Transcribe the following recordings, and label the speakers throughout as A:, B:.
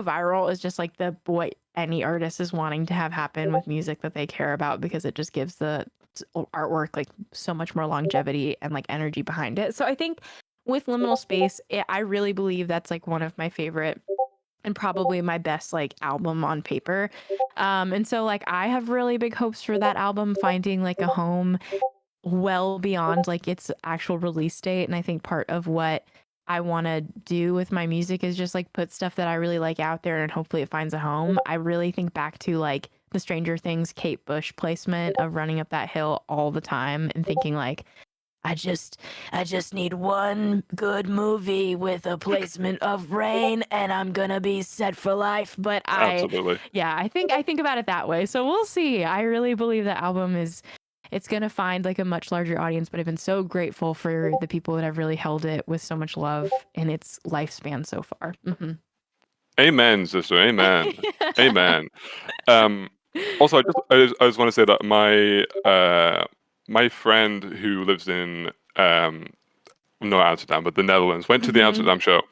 A: viral is just like the what any artist is wanting to have happen with music that they care about, because it just gives the artwork like so much more longevity and like energy behind it. So I think with Liminal Space, I really believe that's like one of my favorite and probably my best like album on paper. And so like I have really big hopes for that album finding like a home well beyond like its actual release date. And I think part of what I want to do with my music is just like put stuff that I really like out there and hopefully it finds a home. I really think back to like the Stranger Things Kate Bush placement of running up that hill all the time and thinking like I just need one good movie with a placement of rain and I'm gonna be set for life. But
B: Absolutely.
A: I think about it that way. So we'll see. I really believe that album it's gonna find like a much larger audience, but I've been so grateful for the people that have really held it with so much love in its lifespan so far. Mm-hmm.
B: Amen, sister. Amen. Amen. Also, I just want to say that my friend who lives in not Amsterdam, but the Netherlands, went to the Amsterdam show,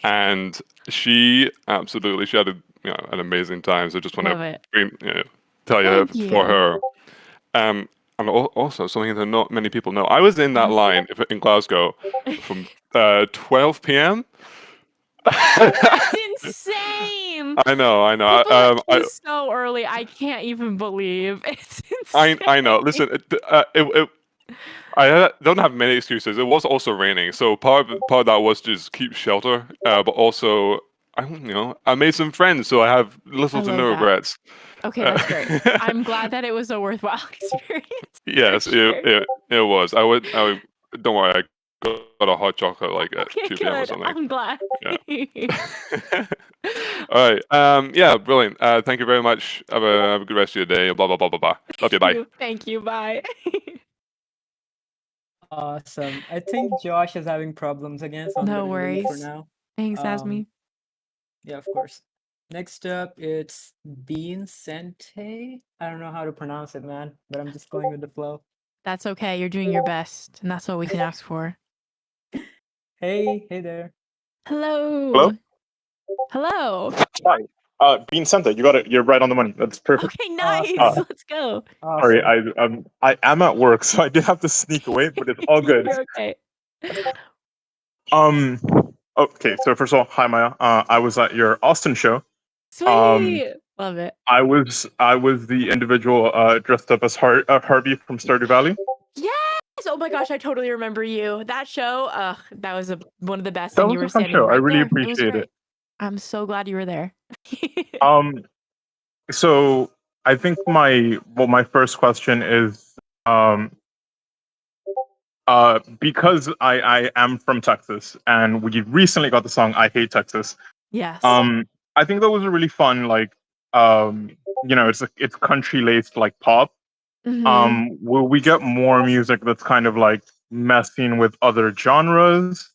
B: and she had an amazing time. So just want
A: Love
B: to
A: it.
B: tell you
A: Thank
B: for
A: you.
B: her. And also something that not many people know. I was in that line in Glasgow from 12 p.m.
A: That's insane.
B: I know.
A: People that close so early, I can't even believe. It's insane.
B: I know. Listen, I don't have many excuses. It was also raining, so part of that was just keep shelter. But also, I made some friends, so I have little to no regrets.
A: Okay, that's great. I'm glad that it was a worthwhile experience.
B: Yes, it was. I would. Don't worry. I got a hot chocolate like at 2 p.m. or something.
A: I'm glad.
B: Yeah. All right. Yeah. Brilliant. Thank you very much. Have a good rest of your day. Blah blah blah blah blah. Love you. Bye.
A: Thank you. Bye.
C: Awesome. I think Josh is having problems again, so I'm
A: No
C: gonna leave
A: worries.
C: for now.
A: Thanks, Asmi.
C: Yeah, of course. Next up, it's Bean Sente. I don't know how to pronounce it, man, but I'm just going with the flow.
A: That's okay. You're doing your best, and that's all we can ask for.
C: Hey there.
A: Hello. Hello.
D: Hi. Bean Sente, you got it. You're right on the money. That's perfect.
A: Okay, nice.
C: Awesome.
A: Let's go.
D: Sorry, I am at work, so I did have to sneak away, but it's all good.
A: You're okay.
D: Okay, so first of all, hi Maya. I was at your Austin show.
A: Sweet. Love it.
D: I was the individual dressed up as Harvey from Stardew Valley.
A: Yes. Oh my gosh, I totally remember you. That show, that was one of the best.
D: That
A: And
D: was
A: you were
D: a fun
A: standing
D: show.
A: right
D: I really
A: there.
D: appreciate it.
A: I'm so glad you were there.
D: So I think my first question is because I am from Texas and we recently got the song "I Hate Texas."
A: Yes.
D: I think that was a really fun it's country laced like pop. Will we get more music that's kind of like messing with other genres?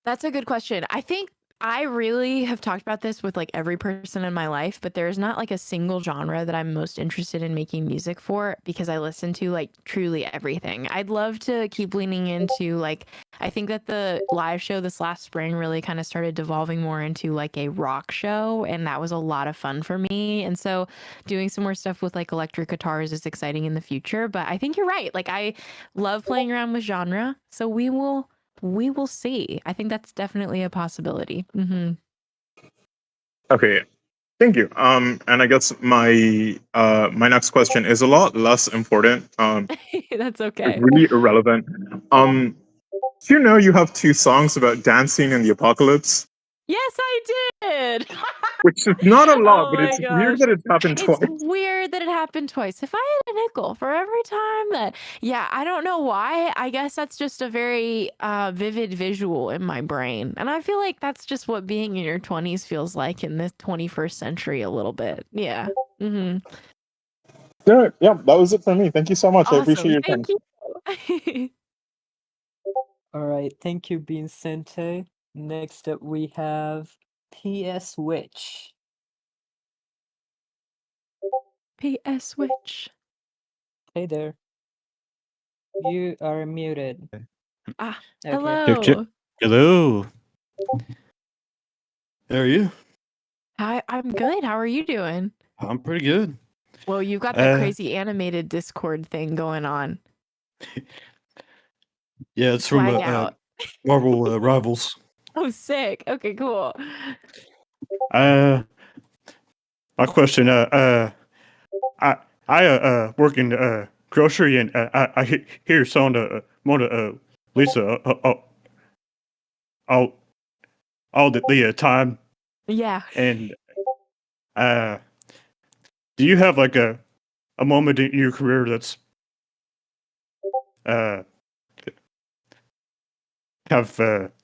A: That's a good question. I think I really have talked about this with like every person in my life, but there's not like a single genre that I'm most interested in making music for because I listen to like truly everything. I'd love to keep leaning into like, I think that the live show this last spring really kind of started devolving more into like a rock show, and that was a lot of fun for me. And so doing some more stuff with like electric guitars is exciting in the future, but I think you're right. Like I love playing around with genre, so we will see. I think that's definitely a possibility.
D: Okay, thank you. And I guess my next question is a lot less important.
A: That's okay.
D: Really irrelevant. Do you know you have 2 songs about dancing in the apocalypse?
A: Yes, I did.
D: Which is not a lot, but
A: my
D: it's
A: gosh.
D: weird that it's happened twice.
A: It's weird that it happened twice. If I had a nickel for every time that, I don't know why. I guess that's just a very vivid visual in my brain. And I feel like that's just what being in your 20s feels like in the 21st century a little bit. Yeah.
D: Yeah, that was it for me. Thank you so much.
A: Awesome.
D: I appreciate your time.
A: Thank you.
C: All right, thank you, Bean Sente. Next up, we have PS Witch.
A: PS Witch.
C: Hey there. You are muted.
A: Hello.
E: Hello. How are you?
A: Hi, I'm good. How are you doing?
E: I'm pretty good.
A: Well, you've got that
E: Uh,
A: crazy animated Discord thing going on.
E: yeah, it's from
A: Swag out.
E: Marvel Rivals.
A: Oh, sick. Okay, cool.
E: My question. I work in grocery, and I hear song more Lisa all the time.
A: Yeah.
E: And do you have like a moment in your career that's uh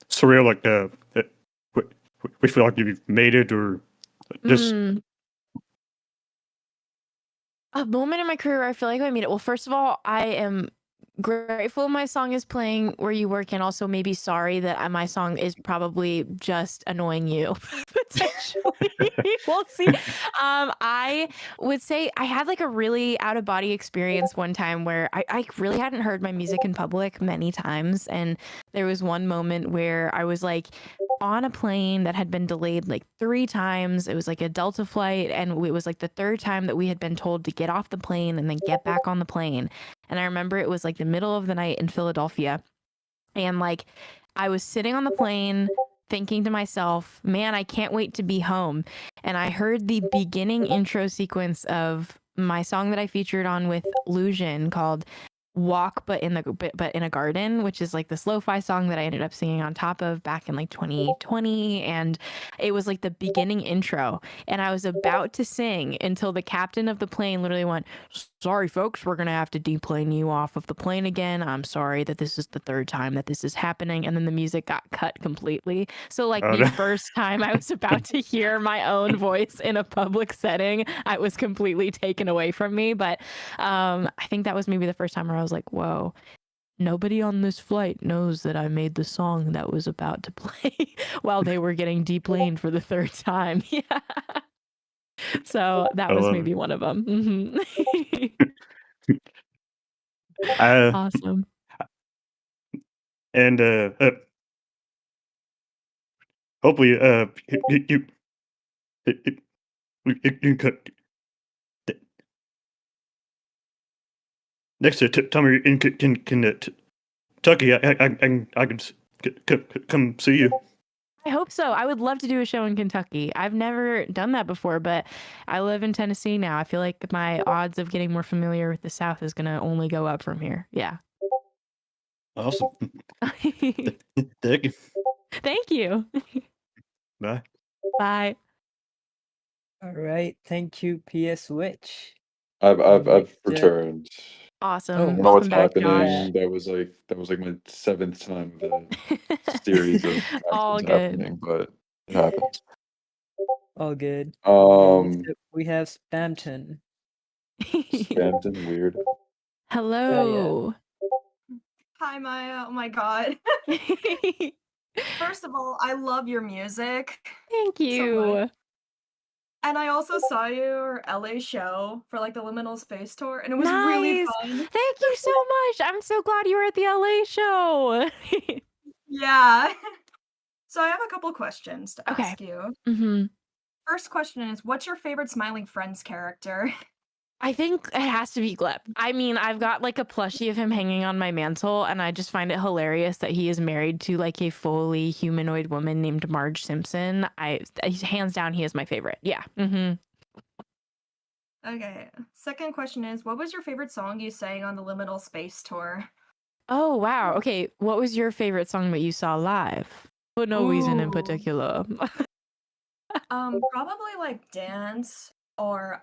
E: surreal, like we feel like you've made it, or just
A: A moment in my career where I feel like I made it. Well, first of all, I am grateful my song is playing where you work, and also maybe sorry that my song is probably just annoying you potentially. We'll see. I would say I had like a really out of body experience one time where I really hadn't heard my music in public many times, and there was one moment where I was like on a plane that had been delayed like 3 times. It was like a Delta flight, and it was like the third time that we had been told to get off the plane and then get back on the plane. And I remember it was like the middle of the night in Philadelphia. And like I was sitting on the plane thinking to myself, man, I can't wait to be home. And I heard the beginning intro sequence of my song that I featured on with Lusion called Walk but in a Garden, which is like this lo-fi song that I ended up singing on top of back in like 2020. And it was like the beginning intro, and I was about to sing until the captain of the plane literally went, sorry folks, we're gonna have to deplane you off of the plane again. I'm sorry that this is the third time that this is happening. And then the music got cut completely. So like the
E: no.
A: first time I was about to hear my own voice in a public setting, I was completely taken away from me. But I think that was maybe the first time where I was like, whoa, nobody on this flight knows that I made the song that was about to play while they were getting deplaned for the third time. Yeah. So that
E: I
A: was
E: love
A: maybe one of them.
E: it.
A: Awesome.
E: And hopefully you could next time you're in Kentucky, I can come see you.
A: I hope so. I would love to do a show in Kentucky. I've never done that before, but I live in Tennessee now. I feel like my odds of getting more familiar with the South is going to only go up from here. Yeah.
E: Awesome. Thank you.
A: Thank you.
E: Bye.
A: Bye.
C: All right, thank you, PS Witch.
F: I've
C: Next,
F: returned.
A: Awesome.
F: I don't know
A: Welcome
F: what's
A: back,
F: happening.
A: Josh.
F: That was like my 7th time of a series of
A: All
F: actions
A: good.
F: happening, but it happens.
C: all good. Okay, next
F: Um,
C: up we have Spamton.
F: Spampton, weird.
A: Hello.
G: Hi, Maya. Oh my god. First of all, I love your music.
A: Thank
G: So
A: you.
G: much. And I also saw your LA show for like the Liminal Space Tour, and it was really
A: Nice.
G: fun.
A: Thank you so much. I'm so glad you were at the LA show.
G: Yeah. So I have a couple questions to
A: Okay.
G: ask you.
A: Mm-hmm.
G: First question is, what's your favorite Smiling Friends character?
A: I think it has to be Gleb. I mean, I've got like a plushie of him hanging on my mantle, and I just find it hilarious that he is married to like a fully humanoid woman named Marge Simpson. Hands down, he is my favorite. Yeah. Mm-hmm.
G: Okay. Second question is, what was your favorite song you sang on the Liminal Space Tour?
A: Oh wow. Okay. What was your favorite song that you saw live? For no reason in
G: Ooh.
A: particular.
G: Probably like Dance or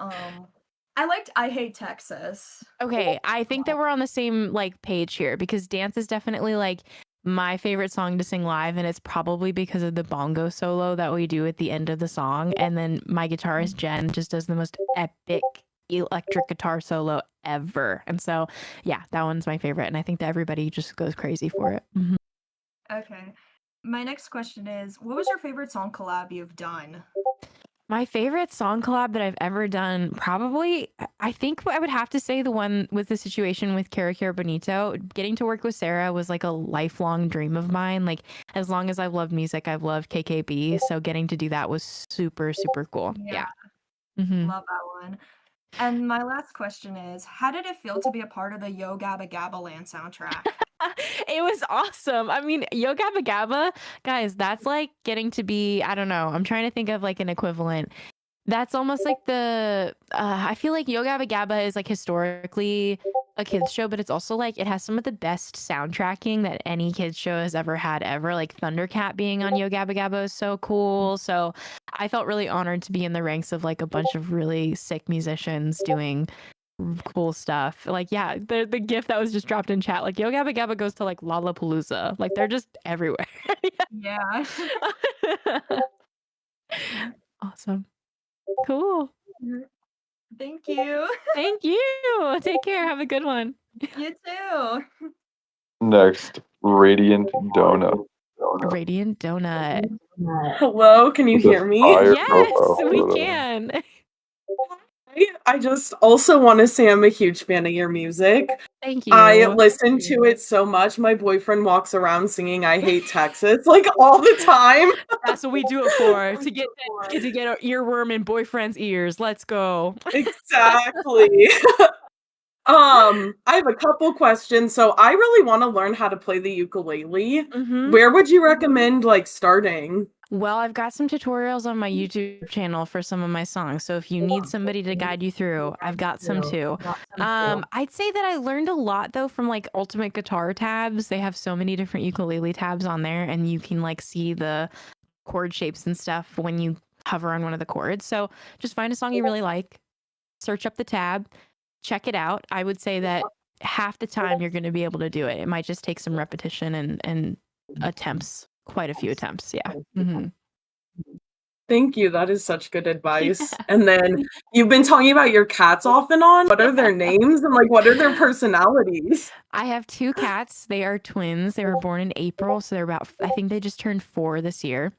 G: I liked I Hate Texas.
A: Okay, I think that we're on the same like page here, because Dance is definitely like my favorite song to sing live, and it's probably because of the bongo solo that we do at the end of the song. And then my guitarist Jen just does the most epic electric guitar solo ever. And so, yeah, that one's my favorite, and I think that everybody just goes crazy for it. Mhm.
G: Okay. My next question is, what was your favorite song collab you've done?
A: My favorite song collab that I've ever done, probably, I think I would have to say the one with the situation with Kara Kara Bonito. Getting to work with Sarah was like a lifelong dream of mine. Like, as long as I've loved music, I've loved KKB. So getting to do that was super, super cool.
G: Yeah,
A: Mhm.
G: love that one. And my last question is, how did it feel to be a part of the Yo Gabba Gabba Land soundtrack?
A: It was awesome. I mean, Yo Gabba Gabba, guys, that's like getting to be, I don't know, I'm trying to think of like an equivalent. That's almost like I feel like Yo Gabba Gabba is like historically a kids show, but it's also like it has some of the best soundtracking that any kids show has ever had ever. Like Thundercat being on Yo Gabba Gabba is so cool. So I felt really honored to be in the ranks of like a bunch of really sick musicians doing cool stuff. Like, yeah, the gift that was just dropped in chat, like Yo Gabba Gabba goes to like Lollapalooza. Like they're just everywhere.
G: Yeah.
A: Awesome. Cool.
G: Thank you.
A: Thank you. Take care. Have a good one.
G: You too.
F: Next, Radiant Donut.
A: Radiant Donut.
H: Hello, can you
F: With a
H: hear me?
F: fire
A: Yes,
F: profile
A: we
F: photo.
A: can.
H: I just also want to say I'm a huge fan of your music.
A: Thank you.
H: I listen to it so much. My boyfriend walks around singing "I Hate Texas" like all the time.
A: That's what we do it for. To get our earworm in boyfriend's ears. Let's go.
H: Exactly. I have a couple questions. So I really want to learn how to play the ukulele.
A: Mhm.
H: Where would you recommend like starting?
A: Well, I've got some tutorials on my YouTube channel for some of my songs. So if you need somebody to guide you through, I've got some too. I'd say that I learned a lot though from like Ultimate Guitar tabs. They have so many different ukulele tabs on there, and you can like see the chord shapes and stuff when you hover on one of the chords. So just find a song you really like, search up the tab, check it out. I would say that half the time you're going to be able to do it. It might just take some repetition and attempts, quite a few attempts. Yeah. Mhm.
H: Thank you. That is such good advice. And then you've been talking about your cats off and on. What are their names and like what are their personalities?
A: I have 2 cats. They are twins. They were born in April, so they're about, I think they just turned 4 this year.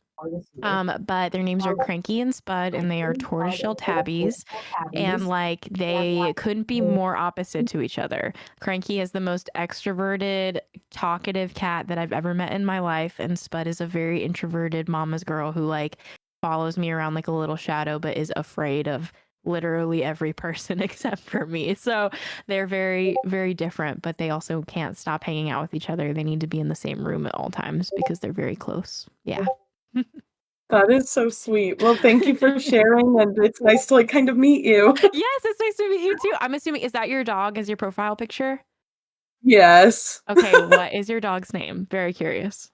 A: But their names are Cranky and Spud, and they are tortoiseshell tabbies. And like they couldn't be more opposite to each other. Cranky is the most extroverted, talkative cat that I've ever met in my life, and Spud is a very introverted mama's girl who like follows me around like a little shadow, but is afraid of literally every person except for me. So they're very, very different, but they also can't stop hanging out with each other. They need to be in the same room at all times because they're very close. Yeah.
H: That is so sweet. Well, thank you for sharing, and it's nice to like kind of meet you.
A: Yes, it's nice to meet you too. I'm assuming, is that your dog as your profile picture?
H: Yes.
A: Okay, what is your dog's name? Very curious.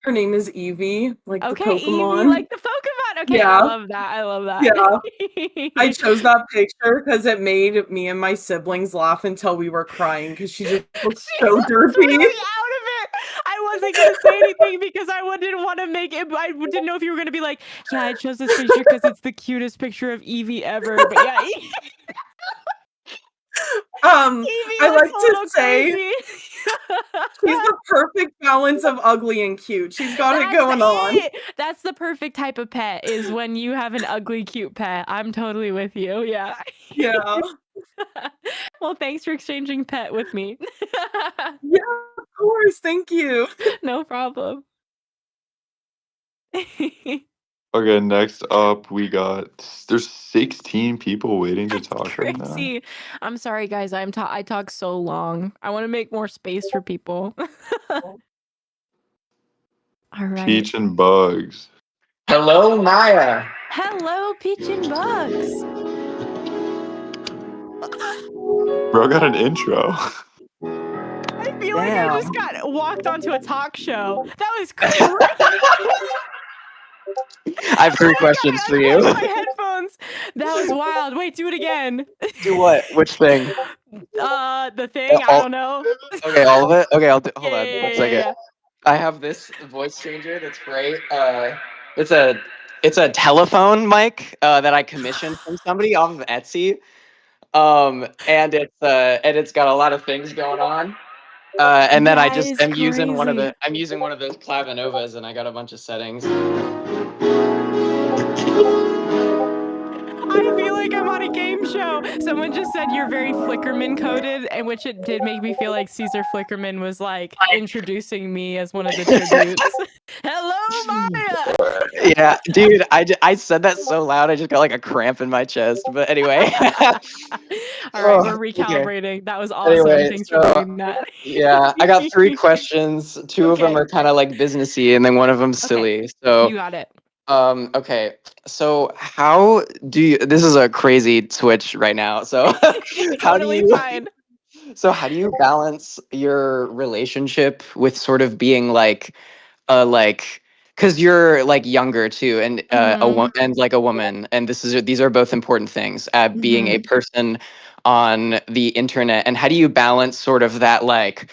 H: Her name is Evie, like the
A: Okay, Evie,
H: Pokemon.
A: like the Pokemon. Okay,
H: Yeah.
A: I love that. I love that.
H: Yeah. I chose that picture because it made me and my siblings laugh until we were crying because she just looked so
A: looks
H: derpy.
A: really out of it. I wasn't gonna say anything because I didn't want to make it. I didn't know if you were gonna be like, yeah, I chose this picture because it's the cutest picture of Evie ever. But yeah, Evie
H: I
A: looks
H: like
A: a little
H: to say
A: crazy.
H: she's the perfect balance of ugly and cute. She's got it going on.
A: That's the perfect type of pet, is when you have an ugly, cute pet. I'm totally with you. Yeah.
H: Yeah.
A: Well, thanks for exchanging pet with me.
H: Yeah, of course. Thank you.
A: No problem.
F: Okay, next up we got there's 16 people waiting to
A: That's
F: talk right now.
A: crazy. I'm sorry, guys. I talk so long. I want to make more space for people. All right.
F: Peach and Bugs.
I: Hello, Maya.
A: Hello, Peach and Bugs.
F: Bro got an intro.
A: I feel like I just got walked onto a talk show. That was crazy.
I: I have 3 questions for you.
A: My headphones. That was wild. Wait, do it again.
I: Do what? Which thing?
A: The thing. I don't know.
I: Okay, all of it. Okay, I'll do. Hold on,
A: Yeah,
I: 1 second.
A: yeah.
I: I have this voice changer that's great. It's a telephone mic that I commissioned from somebody off of Etsy. And it's got a lot of things going on. And then
A: That is
I: I'm using one of
A: crazy.
I: those Clavinovas, and I got a bunch of settings.
A: Someone just said you're very Flickerman coded, and which it did make me feel like Caesar Flickerman was like introducing me as one of the tributes. Hello, Maya.
I: Yeah, dude, I said that so loud, I just got like a cramp in my chest. But anyway.
A: All right, we're
I: Oh, okay.
A: recalibrating. That was awesome.
I: Anyway,
A: Thanks for
I: so
A: doing that.
I: yeah, I got 3 questions. 2 of them
A: Okay.
I: are kind of like businessy, and then one of them's
A: Okay.
I: silly. So,
A: You got it.
I: okay. So how do you? This is a crazy switch right now. So, how do
A: Totally
I: you?
A: fine.
I: So how do you balance your relationship with sort of being like because you're like younger too, and
A: Mhm.
I: and like a woman, and these are both important things, being a
A: Mhm.
I: person on the internet, and how do you balance sort of that like,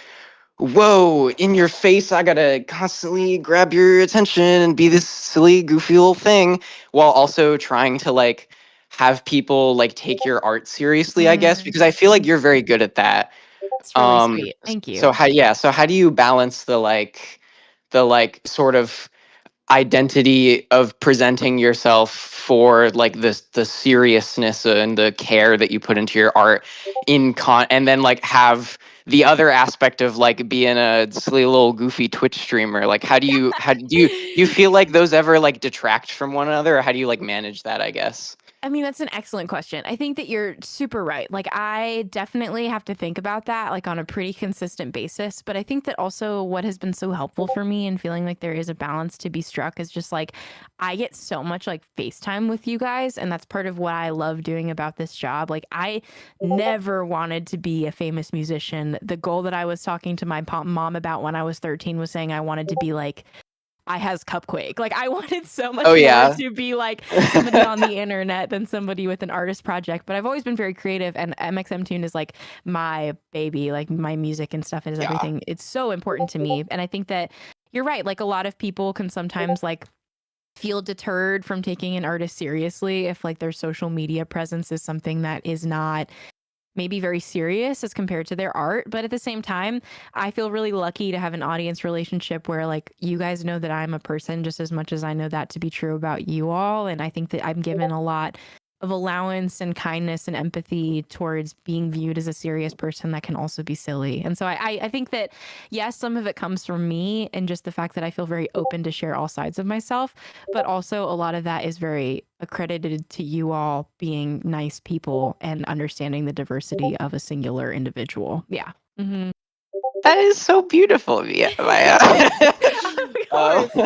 I: whoa, in your face, I gotta constantly grab your attention and be this silly goofy little thing, while also trying to like have people like take your art seriously, I guess,
A: Mm.
I: because I feel like you're very good at that.
A: It's really sweet. Thank you.
I: So how do you balance the like sort of identity of presenting yourself for like the seriousness and the care that you put into your art and then like have the other aspect of like being a silly little goofy Twitch streamer? Like how do you feel like those ever like detract from one another, or how do you like manage that, I guess?
A: I mean, that's an excellent question. I think that you're super right. Like, I definitely have to think about that, like, on a pretty consistent basis. But I think that also what has been so helpful for me in feeling like there is a balance to be struck is just like, I get so much like FaceTime with you guys. And that's part of what I love doing about this job. Like, I never wanted to be a famous musician. The goal that I was talking to my mom about when I was 13 was saying I wanted to be like, I has Cupquake. Like, I wanted so
I: Oh
A: much more
I: yeah.
A: to be like somebody on the internet than somebody with an artist project. But I've always been very creative, and mxmtoon is like my baby. Like, my music and stuff is
I: Yeah.
A: everything. It's so important to me, and I think that you're right. Like, a lot of people can sometimes like feel deterred from taking an artist seriously if like their social media presence is something that is not maybe very serious as compared to their art. But at the same time, I feel really lucky to have an audience relationship where like you guys know that I'm a person just as much as I know that to be true about you all. And I think that I'm given a lot of allowance and kindness and empathy towards being viewed as a serious person that can also be silly. And so I think that, yes, some of it comes from me and just the fact that I feel very open to share all sides of myself. But also a lot of that is very accredited to you all being nice people and understanding the diversity of a singular individual. Yeah. Mm-hmm.
I: That is so beautiful, Maya.
A: Of course.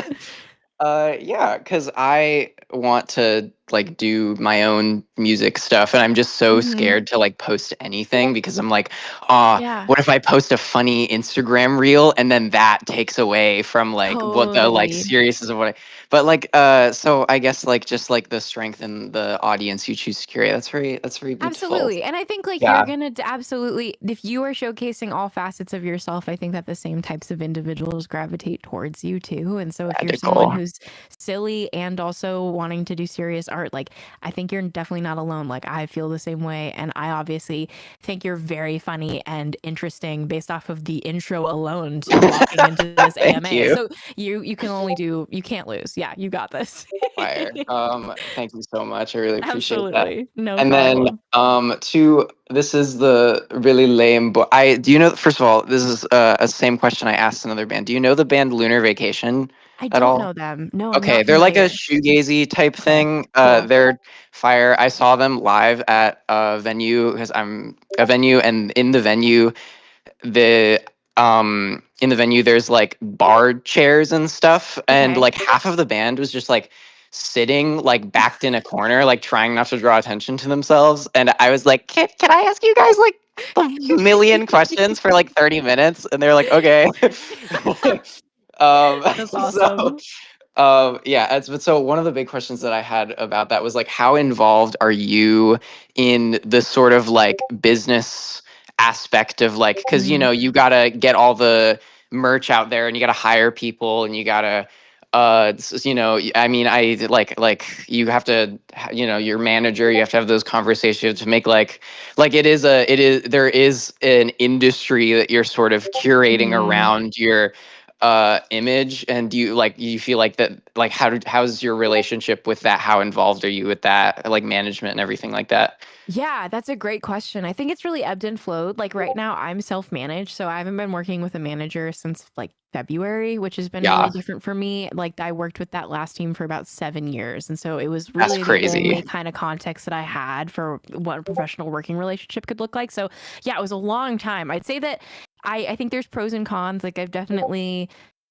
I: Yeah, because I want to like do my own music stuff, and I'm just so
A: Mm-hmm.
I: scared to like post anything because I'm like, ah,
A: Yeah.
I: what if I post a funny Instagram reel and then that takes away from like what the like
A: Totally.
I: seriousness of what I, but like so I guess like just like the strength and the audience you choose to curate. That's very beautiful.
A: Absolutely. And I think like you're
I: Yeah,
A: going to absolutely, if you are showcasing all facets of yourself, I think that the same types of individuals gravitate towards you too. And so if you're someone
I: magical.
A: who's silly and also wanting to do serious art, like I think you're definitely not alone. Like I feel the same way. And I obviously think you're very funny and interesting based off of the intro alone to walking into this
I: Thank
A: AMA.
I: you.
A: So you can only do, you can't lose. Yeah, you got this.
I: Fire. Thank you so much. I really appreciate that.
A: Absolutely. No
I: And then,
A: problem.
I: this is the really lame, but do you know, first of all, this is a same question I asked another band. Do you know the band Lunar Vacation
A: I
I: at
A: don't
I: all?
A: know them. No, I'm
I: Okay,
A: not
I: they're like a
A: familiar.
I: shoegazy type
A: Okay,
I: thing.
A: cool.
I: They're fire. I saw them live at a venue because I'm a venue, and the in the venue there's like bar chairs and stuff, and
A: Okay.
I: like half of the band was just like sitting like backed in a corner, like trying not to draw attention to themselves, and I was like, can I ask you guys like a million questions for like 30 minutes? And they're like, okay.
A: That's
I: So
A: awesome.
I: yeah, but so one of the big questions that I had about that was like, how involved are you in the sort of like business aspect of like, because
A: Mm,
I: you gotta get all the merch out there, and you gotta hire people, and you gotta I mean, you have to your manager, you have to have those conversations to make like there is an industry that you're sort of curating
A: mm,
I: around your image, and do you feel like that, like how's your relationship with that? How involved are you with that, like management and everything like that?
A: Yeah, that's a great question. I think it's really ebbed and flowed. Like right now, I'm self-managed, so I haven't been working with a manager since like February, which has been really
I: Yeah,
A: different for me. Like I worked with that last team for about 7 years, and so it was
I: that's
A: really the
I: crazy.
A: only kind of context that I had for what a professional working relationship could look like. So yeah, it was a long time. I'd say that I think there's pros and cons. Like I've definitely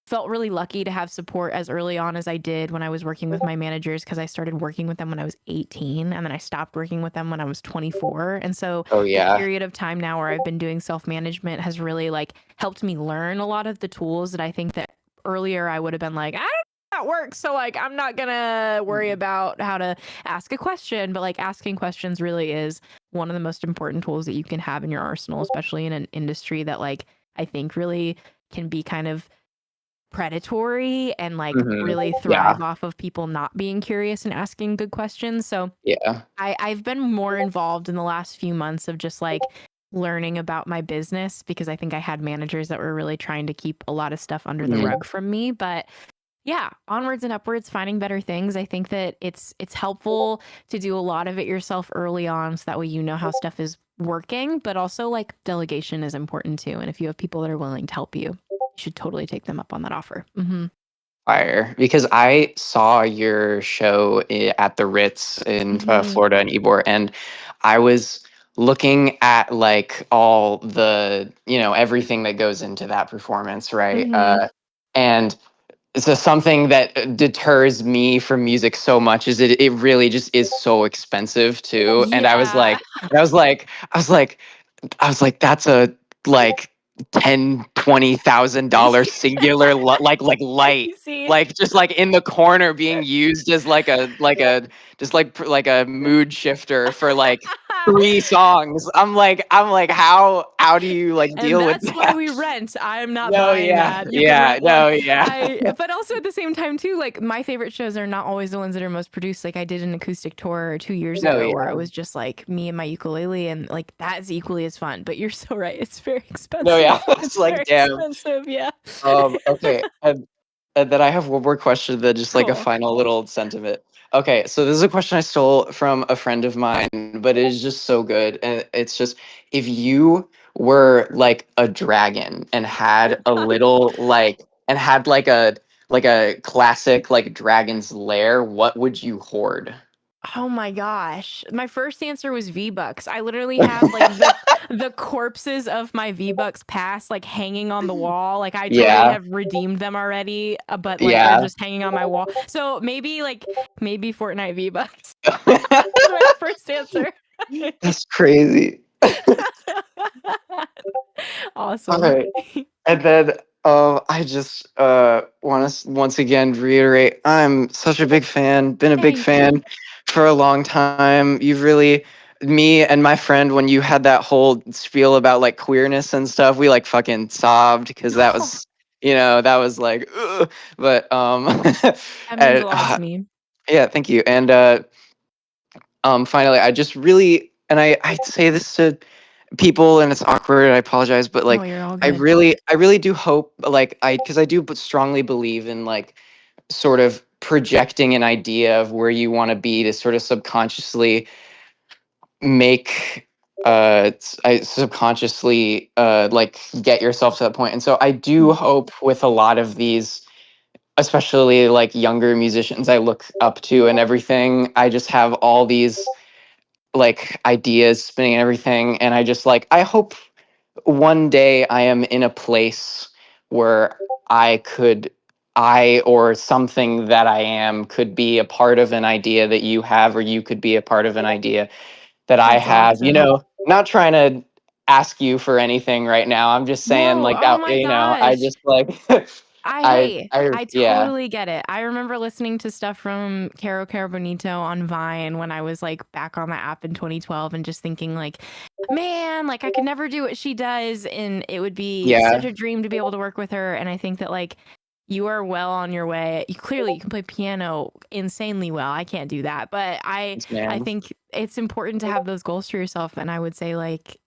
A: felt really lucky to have support as early on as I did when I was working with my managers, because I started working with them when I was 18 and then I stopped working with them when I was 24. And so
I: Oh
A: the
I: yeah.
A: period of time now where I've been doing self-management has really like helped me learn a lot of the tools that I think that earlier I would have been like, I don't know how that works. So like I'm not gonna worry about how to ask a question, but like asking questions really is one of the most important tools that you can have in your arsenal, especially in an industry that like I think really can be kind of predatory and like really
I: Yeah.
A: thrive off of people not being curious and asking good questions. So
I: Yeah.
A: I've been more involved in the last few months of just like learning about my business, because I think I had managers that were really trying to keep a lot of stuff under the
I: Mhm.
A: rug from me. But yeah, onwards and upwards, finding better things. I think that it's helpful to do a lot of it yourself early on, so that way you know how stuff is working, but also like delegation is important too. And if you have people that are willing to help you, you should totally take them up on that offer.
I: Fire, because I saw your show at the Ritz in Florida and Ybor, and I was looking at like all the, everything that goes into that performance, right? And so something that deters me from music so much is it really just is so expensive too. And I was
A: Yeah.
I: like, I was like, I was like, I was like, that's a like $10,000-$20,000 singular like light,
A: Crazy.
I: like just like in the corner being used as like a just like a mood shifter for like 3 songs. I'm like, how do you like
A: And
I: deal with
A: that's why
I: that?
A: we rent. I'm not
I: No,
A: buying
I: yeah,
A: that. You can
I: yeah,
A: rent one.
I: no, yeah.
A: But also at the same time too, like my favorite shows are not always the ones that are most produced. Like I did an acoustic tour 2 years
I: No,
A: ago where
I: yeah.
A: it was just like me and my ukulele, and like that's equally as fun. But you're so right. It's very
I: No,
A: expensive.
I: yeah. It's
A: It's
I: like,
A: very
I: damn.
A: expensive. Yeah.
I: Okay. And then I have one more question, that just like a
A: Cool.
I: final little sentiment. Okay, so this is a question I stole from a friend of mine, but it is just so good. And it's just, if you were like a dragon and had a little like and had like a classic like dragon's lair, what would you hoard?
A: Oh my gosh. My first answer was V-Bucks. I literally have like the corpses of my V-Bucks past like hanging on the wall. Like I totally
I: Yeah,
A: have redeemed them already, but like they're
I: yeah.
A: just hanging on my wall. So maybe Fortnite V-Bucks. That's my first answer.
I: That's crazy. All
A: Awesome.
I: right. And then I just want to once again reiterate, I'm such a big fan, been a big
A: Thank you.
I: fan for a long time. You've really, me and my friend, when you had that whole spiel about like queerness and stuff, we like fucking sobbed, because that was, that was like, ugh. But
A: That means
I: and,
A: a lot to me.
I: yeah, thank you. And finally, I just really, and I say this to people, and it's awkward, I apologize, but
A: No,
I: like
A: you're all
I: I
A: good.
I: really I really do hope, like, because I do strongly believe in like sort of projecting an idea of where you want to be to sort of subconsciously make I subconsciously like get yourself to that point. And so I do hope with a lot of these, especially like younger musicians I look up to and everything, I just have all these like ideas spinning and everything, and I just like, I hope one day I am in a place where I could, I or something that I am could be a part of an idea that you have, or you could be a part of an idea that I
A: That's
I: have.
A: awesome.
I: Not trying to ask you for anything right now. I'm just saying
A: No,
I: like
A: oh
I: that,
A: my
I: I
A: gosh.
I: just like
A: I
I: yeah.
A: totally get it. I remember listening to stuff from Caro Carbonito on Vine when I was like back on the app in 2012, and just thinking like, man, like I could never do what she does, and it would be such
I: Yeah.
A: a dream to be able to work with her. And I think that like you are well on your way. You can play piano insanely well. I can't do that, but I
I: Man.
A: think it's important to have those goals for yourself. And I would say like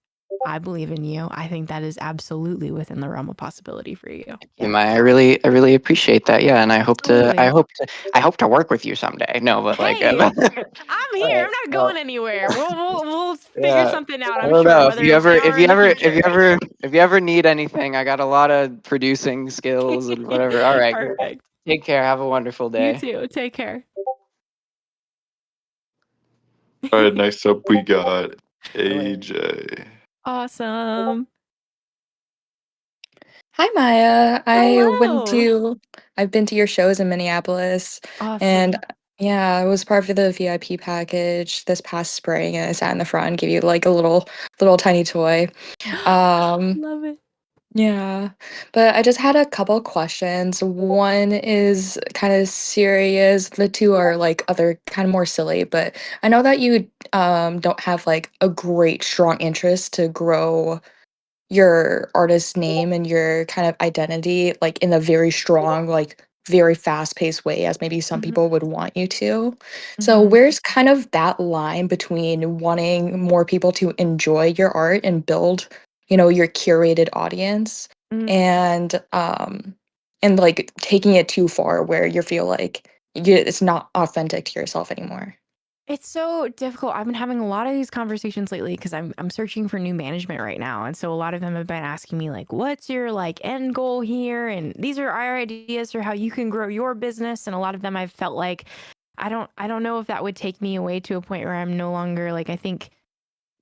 A: I believe in you. I think that is absolutely within the realm of possibility for you.
I: Yeah, I really appreciate that. Yeah, and I hope
A: Absolutely.
I: I hope to work with you someday. No, but like,
A: Hey, I'm here.
I: Alright,
A: I'm not
I: well,
A: going anywhere. We'll figure
I: yeah.
A: something out.
I: I
A: I'm
I: don't
A: sure,
I: know
A: whether it's now or in the future.
I: if you ever need anything, I got a lot of producing skills and whatever. All right,
A: Perfect.
I: take care. Have a wonderful
A: You
I: day.
A: too. Take care.
F: All right, next up we got AJ.
A: Awesome.
J: Hi Maya.
A: Hello.
J: I've been to your shows in Minneapolis and
A: Awesome.
J: yeah, I was part of the VIP package this past spring and I sat in the front and gave you like a little tiny toy. Um
A: Love it.
J: yeah. But I just had a couple questions. One is kind of serious. The two are like other kind of more silly, but I know that you don't have like a great strong interest to grow your artist name and your kind of identity like in a very strong like very fast-paced way as maybe some
A: Mhm.
J: people would want you to. So
A: Mhm.
J: where's kind of that line between wanting more people to enjoy your art and build, your curated audience
A: Mm.
J: and like taking it too far where you feel like it's not authentic to yourself anymore?
A: It's so difficult. I've been having a lot of these conversations lately because I'm searching for new management right now, and so a lot of them have been asking me like, "What's your like end goal here?" And these are our ideas for how you can grow your business. And a lot of them I've felt like I don't know if that would take me away to a point where I'm no longer like I think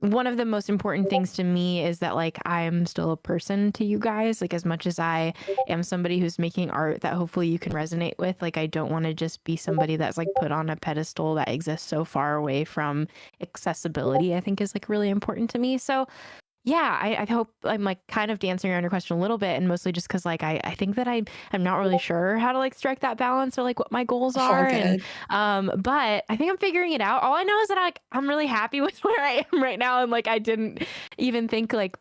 A: one of the most important things to me is that like I'm still a person to you guys, like as much as I am somebody who's making art that hopefully you can resonate with. Like I don't want to just be somebody that's like put on a pedestal that exists so far away from accessibility. I think is like really important to me. So yeah, I hope I'm like kind of dancing around your question a little bit, and mostly just because like I think that I'm not really sure how to like strike that balance or like what my goals
J: All
A: are, and
J: good.
A: but I think I'm figuring it out. All I know is that I'm really happy with where I am right now, and like I didn't even think like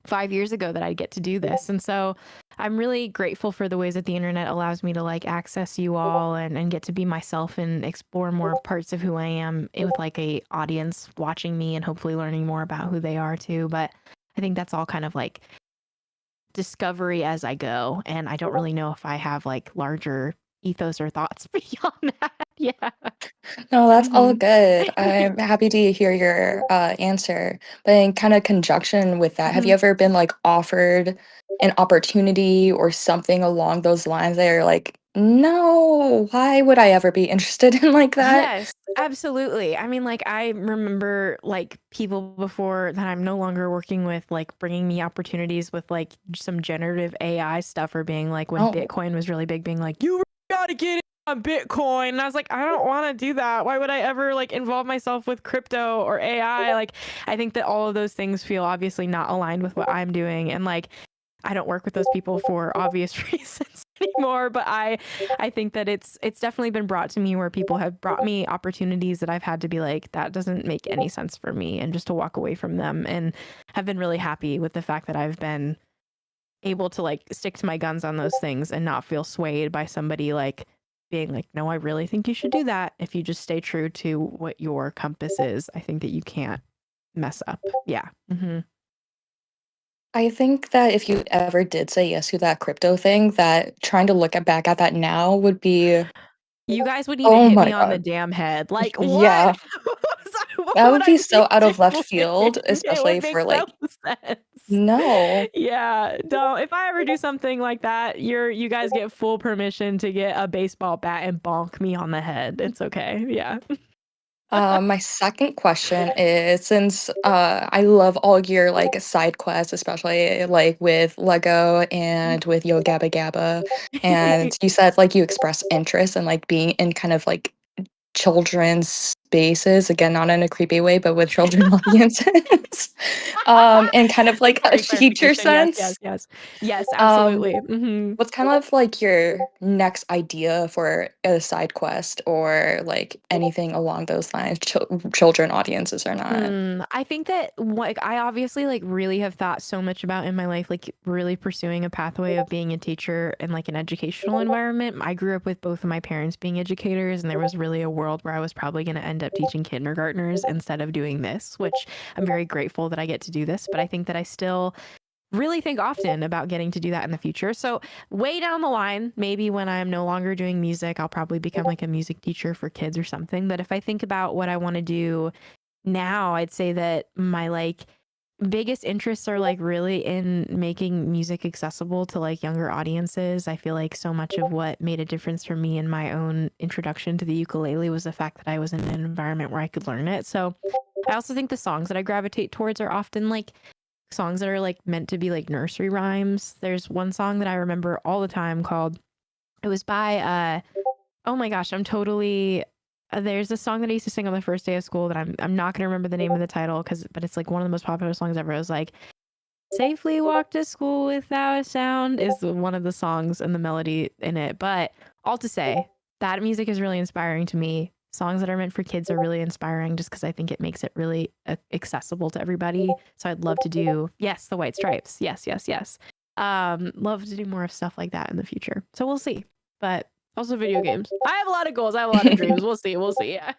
A: 5 years ago that I'd get to do this. And so I'm really grateful for the ways that the internet allows me to like access you all and get to be myself and explore more parts of who I am with like a audience watching me and hopefully learning more about who they are too. But I think that's all kind of like discovery as I go. And I don't really know if I have like larger ethos or thoughts beyond that. Yeah.
J: No, that's all
A: Mhm.
J: good. I'm happy to hear your answer. But in kind of conjunction with that, have you
A: Mhm.
J: ever been like offered an opportunity or something along those lines that you're like, no, why would I ever be interested in like that?
A: Yes, absolutely. I mean, like, I remember like people before that I'm no longer working with, like bringing me opportunities with like some generative AI stuff, or being like when
J: Oh,
A: Bitcoin was really big, being like, you gotta get in on Bitcoin. And I was like, I don't want to do that. Why would I ever like involve myself with crypto or AI? Like, I think that all of those things feel obviously not aligned with what I'm doing. And like, I don't work with those people for obvious reasons anymore, but I think that it's definitely been brought to me where people have brought me opportunities that I've had to be like, that doesn't make any sense for me, and just to walk away from them, and have been really happy with the fact that I've been able to like stick to my guns on those things and not feel swayed by somebody like being like, no, I really think you should do that. If you just stay true to what your compass is, I think that you can't mess up. Yeah.
J: I think that if you ever did say yes to that crypto thing, that trying to look back at that now would be,
A: You guys would need to
J: oh
A: hit
J: my
A: me on the
J: God.
A: damn head. Like, what?
J: Yeah,
A: What
J: that
A: would
J: would
A: I
J: be
A: be
J: so out of left
A: doing?
J: field,
A: It would
J: especially
A: make
J: for
A: no
J: like,
A: sense.
J: no.
A: Yeah, don't. If I ever do something like that, you guys get full permission to get a baseball bat and bonk me on the head. It's okay. Yeah.
J: My second question is since I love all your like side quests, especially like with Lego and with Yo Gabba Gabba, and you said like you express interest in like being in kind of like children's spaces, again, not in a creepy way, but with children audiences, and kind of like a
A: Important
J: teacher
A: clarification. Yes, yes,
J: sense.
A: yes. Yes,
J: Um,
A: absolutely.
J: What's kind of like your next idea for a side quest or like anything along those lines, children audiences or not?
A: I think that like I obviously like really have thought so much about in my life, like really pursuing a pathway of being a teacher in like an educational environment. I grew up with both of my parents being educators, and there was really a world where I was probably going to end end up teaching kindergartners instead of doing this, which I'm very grateful that I get to do this. But I think that I still really think often about getting to do that in the future. So way down the line, maybe when I'm no longer doing music, I'll probably become like a music teacher for kids or something. But if I think about what I want to do now, I'd say that my like biggest interests are like really in making music accessible to like younger audiences. I feel like so much of what made a difference for me in my own introduction to the ukulele was the fact that I was in an environment where I could learn it. So I also think the songs that I gravitate towards are often like songs that are like meant to be like nursery rhymes. There's one song that I remember all the time called, it was by oh my gosh, I'm totally there's a song that I used to sing on the first day of school that I'm not going to remember the name of the title but it's like one of the most popular songs ever. It was like safely walk to school without a sound is one of the songs and the melody in it. But all to say, that music is really inspiring to me. Songs that are meant for kids are really inspiring just because I think it makes it really accessible to everybody. So I'd love to do, yes, the White Stripes. Yes, yes, yes. Love to do more of stuff like that in the future. So we'll see. But also video games. I have a lot of goals. I have a lot of dreams. We'll see. We'll see. Yeah.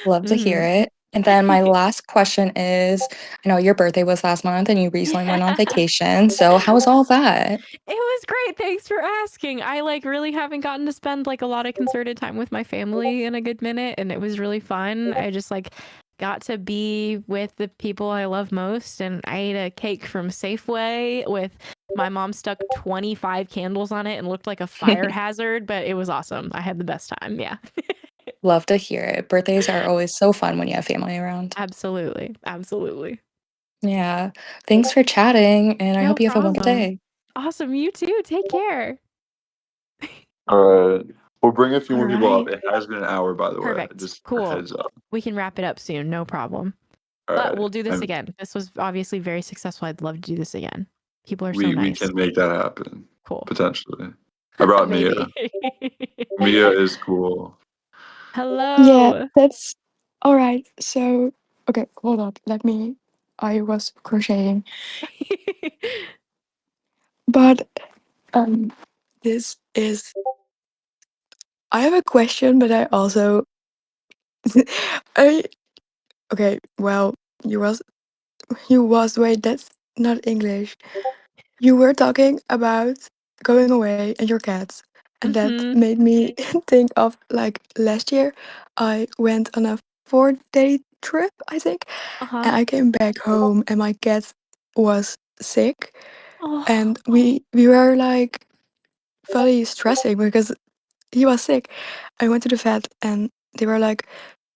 J: Love to hear it. And then my last question is, I know your birthday was last month and you recently went on vacation. So how was all that?
A: It was great. Thanks for asking. I like really haven't gotten to spend like a lot of concerted time with my family in a good minute, and it was really fun. I just like got to be with the people I love most, and I ate a cake from Safeway with my mom stuck 25 candles on it and looked like a fire hazard, but it was awesome. I had the best time. Yeah.
J: Love to hear it. Birthdays are always so fun when you have family around.
A: Absolutely. Absolutely.
J: Yeah. Thanks for chatting, and I
A: No
J: hope you have a wonderful
A: problem.
J: day.
A: Awesome. You too. Take care.
F: All right. We'll bring a few more people up.
A: Alright.
F: It has been an hour, by the way.
A: Perfect.
F: Just a
A: Cool.
F: heads up.
A: We can wrap it up soon. No problem.
F: All
A: But
F: right.
A: we'll do this
F: And
A: again. This was obviously very successful. I'd love to do this again. People are so
F: we
A: nice.
F: can make that happen.
A: Cool.
F: Potentially. I brought Mia.
A: Maybe.
F: Mia is cool.
A: Hello.
J: Yeah, that's all right. So, okay, hold on. I was crocheting. But this is I have a question, but I also I okay, well, wait, that's not English. You were talking about going away and your cats, and that
A: Mhm.
J: made me think of like last year I went on a 4-day trip, I think,
A: Uh-huh.
J: and I came back home and my cat was sick,
A: Oh.
J: and we were like fully stressing because he was sick. I went to the vet and they were like,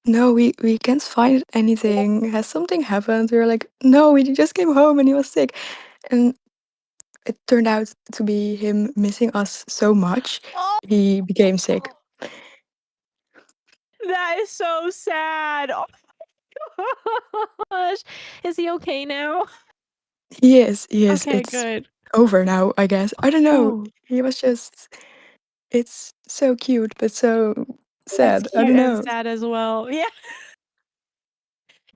J: no, we can't find anything. Has something happened? We were like, no, we just came home and he was sick. And it turned out to be him missing us so much,
A: Oh,
J: he became sick.
A: that is so sad. Oh my gosh. Is he okay now?
J: He is.
A: Okay,
J: It's
A: good.
J: over now, I guess. I don't know.
A: Oh,
J: He was just, it's so cute, but so
A: it's
J: sad. I
A: cute
J: don't
A: and
J: know.
A: sad as well. Yeah.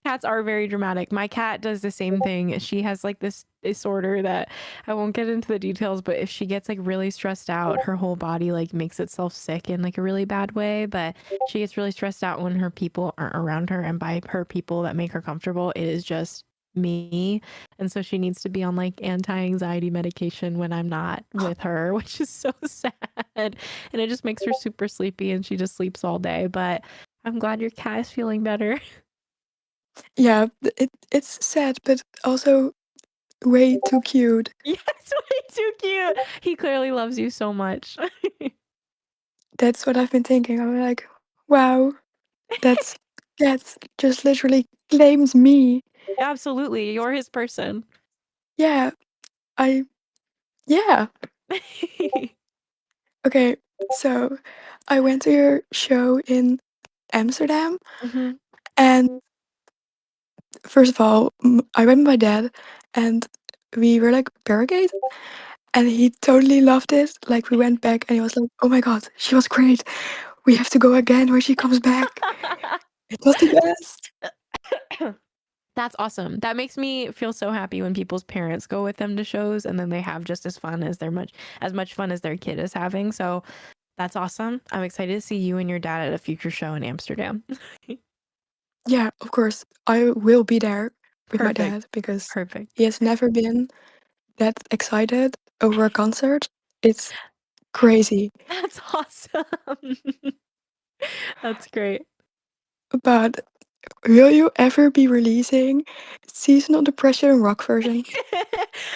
A: Cats are very dramatic. My cat does the same thing. She has like this disorder that I won't get into the details, but if she gets like really stressed out, her whole body like makes itself sick in like a really bad way. But she gets really stressed out when her people aren't around her. And by her people that make her comfortable, it is just me. And so she needs to be on like anti-anxiety medication when I'm not with her, which is so sad. And it just makes her super sleepy and she just sleeps all day. But I'm glad your cat is feeling better.
J: Yeah, it's sad, but also way too cute.
A: Yes, way too cute. He clearly loves you so much.
J: That's what I've been thinking. I'm like, wow, that's just literally claims me.
A: Absolutely. You're his person.
J: Yeah, I yeah. Okay, so I went to your show in Amsterdam,
A: Mhm.
J: and first of all, I went with my dad, and we were like barricade, and he totally loved it. Like we went back, and he was like, "Oh my god, she was great. We have to go again when she comes back. It was the best."
A: That's awesome. That makes me feel so happy when people's parents go with them to shows and then they have just as fun as as much fun as their kid is having. So That's awesome. I'm excited to see you and your dad at a future show in Amsterdam.
J: Yeah, of course. I will be there with my
A: Perfect.
J: dad because
A: Perfect.
J: he has never been that excited over a concert. It's crazy.
A: That's awesome. That's great.
J: But will you ever be releasing Seasonal Depression rock version?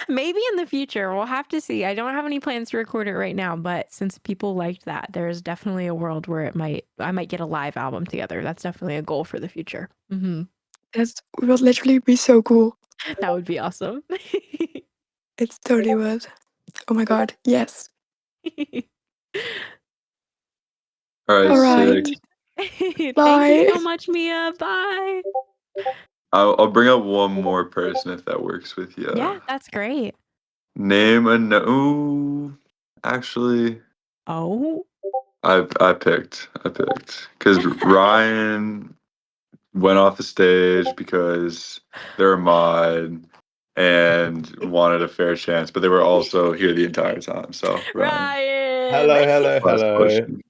A: Maybe in the future. We'll have to see. I don't have any plans to record it right now, but since people liked that, there's definitely a world where I might get a live album together. That's definitely a goal for the future.
J: That would literally be so cool.
A: That would be awesome.
J: It totally would. Oh my god, yes.
F: All right,
J: All
F: sick.
J: right.
A: Thank you
J: Bye.
A: so much, Mia. Bye.
F: I'll bring up one more person if that works with you.
A: Yeah, that's great.
F: Name a no. Ooh, actually,
A: Oh.
F: I picked because Ryan went off the stage because they're a mod and wanted a fair chance, but they were also here the entire time. So Ryan.
A: Ryan.
F: Last question.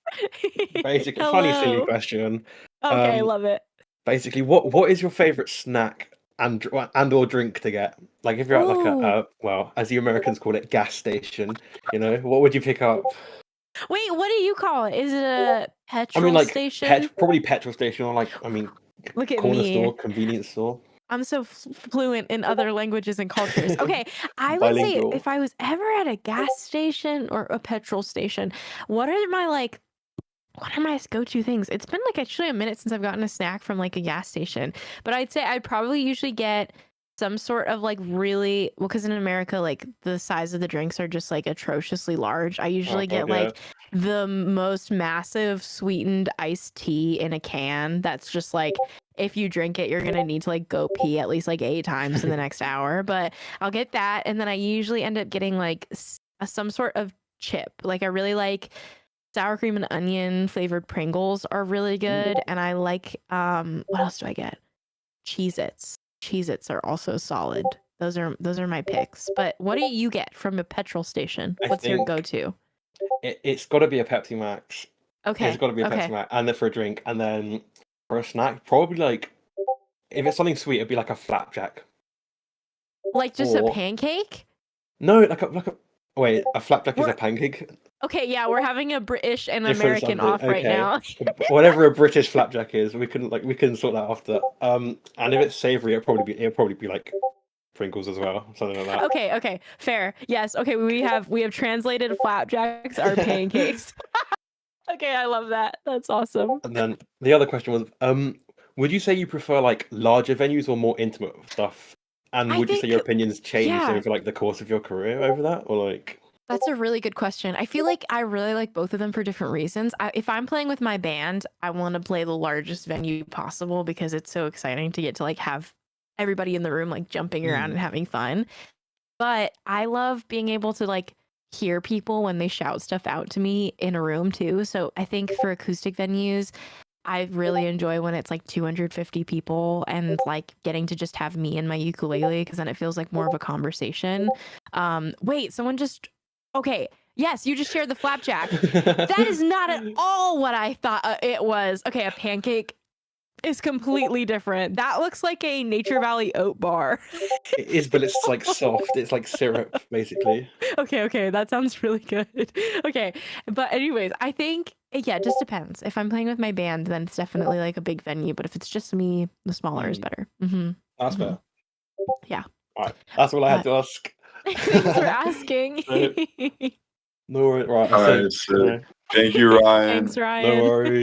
K: Basically, funny, silly
A: Hello.
K: question.
A: Okay, love it.
K: Basically, what is your favorite snack and or drink to get? Like if you're at like
A: Ooh.
K: well, as the Americans call it, gas station. You know, what would you pick up?
A: Wait, what do you call it? Is it a petrol
K: I mean, like
A: station?
K: probably petrol station or like
A: Look at
K: corner
A: me.
K: store, convenience store.
A: I'm so fluent in other languages and cultures. Okay, I would say
K: Bilingual.
A: if I was ever at a gas station or a petrol station, what are my go-to things? It's been like actually a minute since I've gotten a snack from like a gas station, but I'd say I'd probably usually get some sort of like really well, because in America like the size of the drinks are just like atrociously large. I usually get like the most massive sweetened iced tea in a can that's just like if you drink it you're gonna need to like go pee at least like 8 times in the next hour, but I'll get that, and then I usually end up getting like some sort of chip. Like I really like sour cream and onion flavored Pringles are really good, and I like what else do I get? Cheez-Its. Cheez-Its are also solid. Those are my picks. But what do you get from a petrol station? What's your go-to?
K: It's got to be a Pepsi Max.
A: Okay.
K: It's got to be a Pepsi Max, and then for a drink, and then for a snack, probably like if it's something sweet, it'd be like a flapjack.
A: Like just a pancake?
K: No, like a wait, a flapjack is a pancake.
A: Okay, yeah, we're having a British and
K: Different
A: American
K: something.
A: off right now.
K: Whatever a British flapjack is, we can sort that after. And if it's savory, it'll probably be like Pringles as well, something like that.
A: Okay, fair. Yes, okay, we have translated flapjacks are pancakes. Okay, I love that. That's awesome.
K: And then the other question was, would you say you prefer like larger venues or more intimate stuff? And would you say your opinions changed over like the course of your career over that, or like?
A: That's a really good question. I feel like I really like both of them for different reasons. If I'm playing with my band, I want to play the largest venue possible because it's so exciting to get to like have everybody in the room like jumping around and having fun. But I love being able to like hear people when they shout stuff out to me in a room too. So I think for acoustic venues, I really enjoy when it's like 250 people and like getting to just have me and my ukulele because then it feels like more of a conversation. Wait, someone just okay. Yes, you just shared the flapjack. That is not at all what I thought it was. Okay, a pancake is completely different. That looks like a Nature Valley oat bar.
K: It is, but it's like soft. It's like syrup, basically.
A: Okay, that sounds really good. Okay, but anyways, I think it just depends. If I'm playing with my band, then it's definitely like a big venue. But if it's just me, the smaller is better.
K: That's fair.
A: Yeah.
K: All right, that's all I had to ask.
A: Thanks for asking.
K: No worries. Right.
F: All right, so thank you, Ryan.
A: Thanks, Ryan.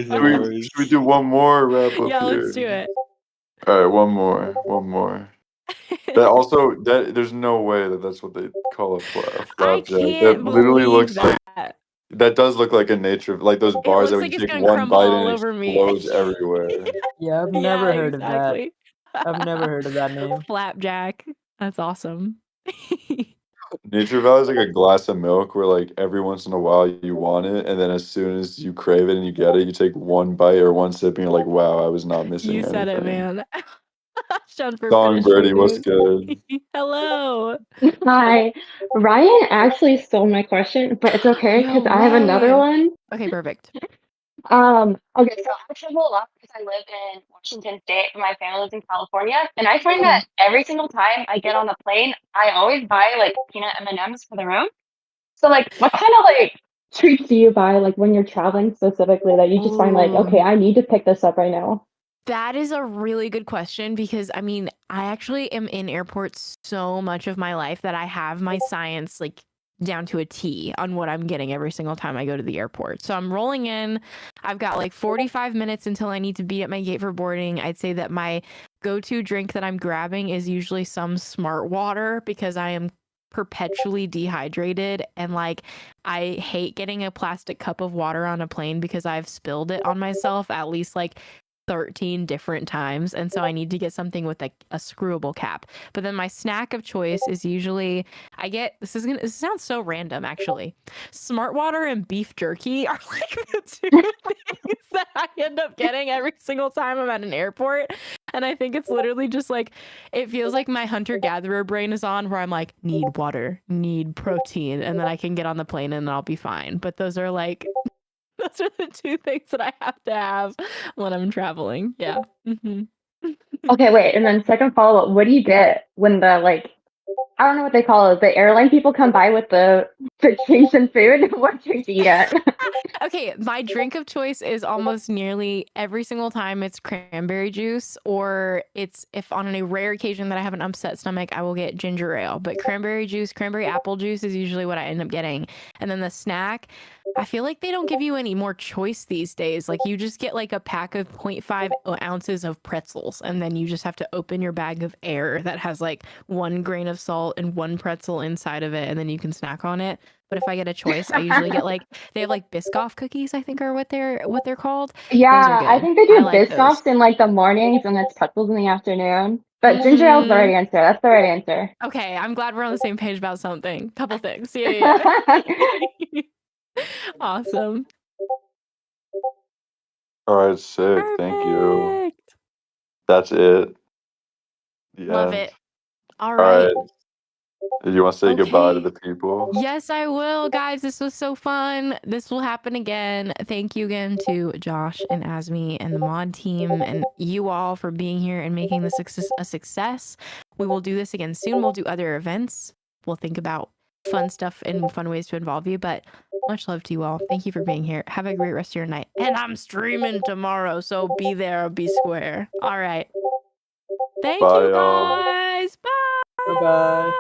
K: No worries.
F: Should we do one more wrap up
A: Yeah,
F: here?
A: let's do it.
F: All right, one more. There's no way that's what they call a flapjack.
A: I can't
F: That literally
A: believe
F: looks
A: that.
F: like that does look like a nature, like those bars that when you take one bite and it explodes everywhere.
C: Yeah, I've never heard of that.
A: exactly.
C: I've never heard of that name.
A: Flapjack. That's awesome.
F: Nature Valley is like a glass of milk where like every once in a while you want it, and then as soon as you crave it and you get it, you take one bite or one sip and you're like, wow, I was not missing
A: You
F: anything.
A: said it, man. Sean for
F: Songbirdy, what's
A: finishing
F: good?
A: news. Hello.
L: Hi. Ryan actually stole my question, but it's okay
A: No
L: because I have another
A: way.
L: one.
A: Okay, perfect.
L: Okay, so I travel a lot because I live in Washington State, but my family lives in California, and I find
A: Cool.
L: that every single time I get on the plane, I always buy like peanut M&Ms for the road. So like, what kind of like treats do you buy like when you're traveling specifically that you just find like, okay,
A: Ooh.
L: I need to pick this up right now?
A: That is a really good question because I mean, I actually am in airports so much of my life that I have my science like down to a T on what I'm getting every single time I go to the airport. So I'm rolling in. I've got like 45 minutes until I need to be at my gate for boarding. I'd say that my go-to drink that I'm grabbing is usually some smart water because I am perpetually dehydrated and like I hate getting a plastic cup of water on a plane because I've spilled it on myself at least like 13 different times, and so I need to get something with like a screwable cap. But then my snack of choice is usually I get this sounds so random actually. Smart water and beef jerky are like the two things that I end up getting every single time I'm at an airport. And I think it's literally just like it feels like my hunter-gatherer brain is on where I'm like, need water, need protein, and then I can get on the plane and I'll be fine. But those are like those are the two things that I have to have when I'm traveling. Yeah.
L: Okay, wait, and then second follow-up, what do you get when the like I don't know what they call it, the airline people come by with the vacation food? What drink do you get?
A: Okay, my drink of choice is almost nearly every single time it's cranberry juice, or it's if on a rare occasion that I have an upset stomach, I will get ginger ale. But cranberry juice, cranberry apple juice is usually what I end up getting. And then the snack, I feel like they don't give you any more choice these days. Like you just get like a pack of 0.5 ounces of pretzels, and then you just have to open your bag of air that has like 1 grain of salt and 1 pretzel inside of it, and then you can snack on it. But if I get a choice, I usually get like they have like Biscoff cookies, I think are what they're called. Those are
L: Yeah, I
A: good.
L: think they
A: I
L: do
A: like those.
L: Biscoffs in like the mornings and it's pretzels in the afternoon. But ginger ale is the right
A: Mhm.
L: answer. That's the right answer.
A: Okay, I'm glad we're on the same page about something. Couple things. Yeah. Awesome.
F: All right, sick. Thank you.
A: Perfect.
F: That's it. The
A: Love
F: end.
A: it. All
F: All
A: right.
F: right. Do you want to say goodbye to
A: Okay.
F: the people?
A: Yes, I will, guys. This was so fun. This will happen again. Thank you again to Josh and Asmi and the mod team and you all for being here and making this a success. We will do this again soon. We'll do other events. We'll think about fun stuff and fun ways to involve you. But much love to you all. Thank you for being here. Have a great rest of your night. And I'm streaming tomorrow, so be there or be square. All right. Thank
F: Bye,
A: you,
F: y'all.
A: guys. Bye.
C: Bye bye.